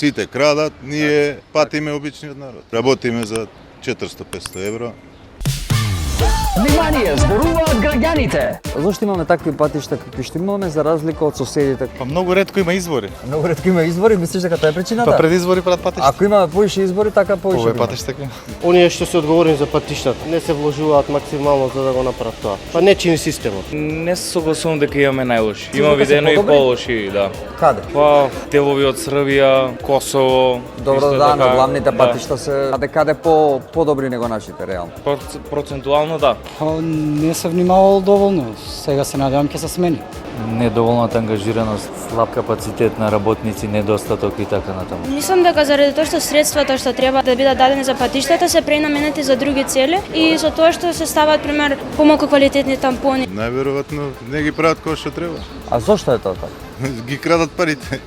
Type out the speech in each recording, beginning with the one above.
Сите крадат, ние патиме обичниот народ. Работиме за 400-500 евро. Внимание, зборуваат граѓаните. Зошто имаме такви патишта какви што имаме за разлика од соседите? Па многу ретко има избори. Многу ретко има избори, мислиш дека тоа е причината? Па пред избори прават патишта. Ако имаме поише избори, така поише. Овој патишта има. Оние што се одговорни за патиштата не се вложуваат максимално за да го направат тоа. Па не чини системот. Не се согласувам дека имаме најлоши. Има дека се видено и подобри? полоши, да. Каде? Па делови од Србија, Косово. Добро, исто да, на така, главните да. патишта се каде подобри него нашите реално. Процентуално да. Па не се внимавал доволно. Сега се надевам ќе се смени. Недоволната ангажираност, слаб капацитет на работници, недостаток и така натаму. Мислам дека заради тоа што средствата што треба да бидат дадени за патиштата се пренаменети за други цели и за тоа што се ставаат пример помалку квалитетни тампони. Најверојатно не ги прават кој што треба. А зошто е тоа така? Ги крадат парите.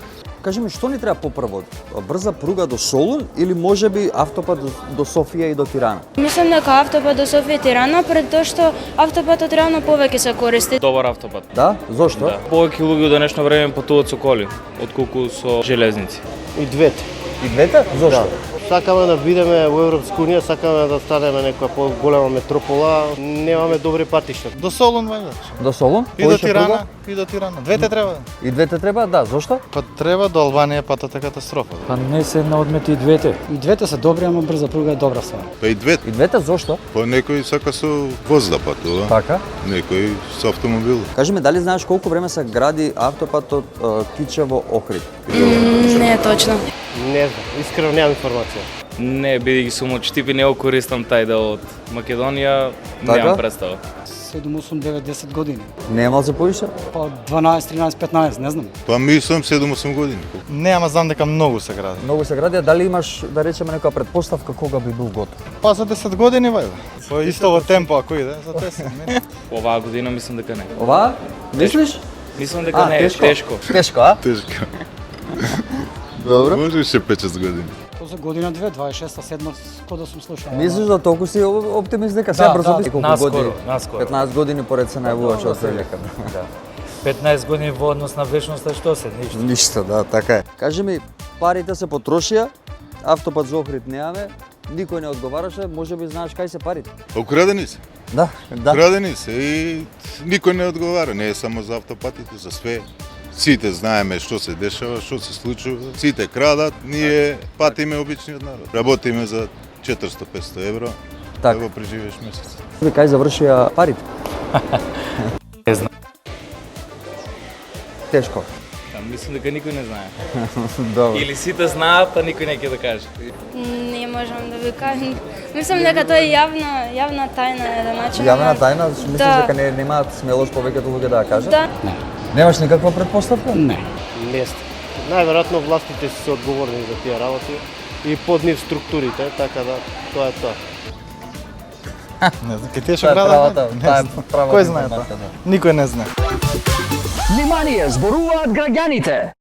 Кажи ми, што ни треба попрво? Брза пруга до Солун или можеби автопат до Софија и до Тирана? Мислам дека автопат до Софија и Тирана пред тоа што автопатот реално повеќе се користи. Добар автопат. Да? Зошто? Да. Повеќе луѓе до днешно време патуваат со коли, отколку со железници. И двете. И двете? Зошто? Сакаме да бидеме во Европска унија, сакаме да станеме некоја поголема метропола, немаме добри патишта. До Солун вајдаш. До Солун? И до Поише Тирана, пруга? и до Тирана. Двете треба. И двете треба? Да, зошто? Па треба до Албанија патот е катастрофа. Па не се наодмети и двете. И двете се добри, ама брза пруга е добра ствар. Па и двете. И двете зошто? По некој сака со воз да патува, Така. некој со автомобил. Кажи ми, дали знаеш колку време се гради автопатот Кичево Охрид? Не е точно. Не знам, искрено немам информација. Не, бидејќи сум од Штип и не го користам тај дел од Македонија, Така? немам представа. 7, 8, 9, 10 години. Нема за поише? Па 12, 13, 15, не знам. Па мислам 7-8 години. Не, ама знам дека многу се гради. Многу се гради, а дали имаш, да речеме, некоја предпоставка кога би бил готов? Па за 10 години вајде. По исто во темпо ако иде, за 10. Не. Оваа година мислам дека не. Ова? Мислиш? Мислам дека не е тешко. Тешко, а? Тешко. Добро. Можеше 5-6 години. Тоа за година 2, 26, 7, кога сум слушал. Мислиш да толку си оптимист дека сега брзо би колку наскоро, години? наскоро. 15 години поред се најавуваш од прилика. Да. 15 години во однос на вечноста, што се? Ништо. Ништо, да, така е. Кажи ми, парите се потрошија, автопат за Охрид немаме, никој не одговараше, можеби знаеш кај се парите? Украдени се. Да, да. Украдени се и никој не одговара. Не е само за автопатите, за све. Сите знаеме што се дешава, што се случува. Сите крадат, ние патиме обичниот народ. Работиме за 400-500 евро. Така. Да го преживееш месец. Кај завршија парите? Не знам. Тешко. Да, мислам дека никој не знае. Добро. Или сите знаат, а никој не ќе да каже. Не можам да ви кажам. Мислам дека тоа е јавна тајна на еден начин. Јавна тајна, мислиш Да. дека немаат смелост повеќето луѓе да ја кажат? Да. Немаш никаква предпоставка? Не. Не сте. Најверојатно властите се одговорни за тие работи и под нив структурите, така да тоа е тоа. Не знам, ке тие што Таа е градат. правата, не таа е знам. правата Кој знае тоа? информација, да. Никој не знае. Внимание, зборуваат граѓаните.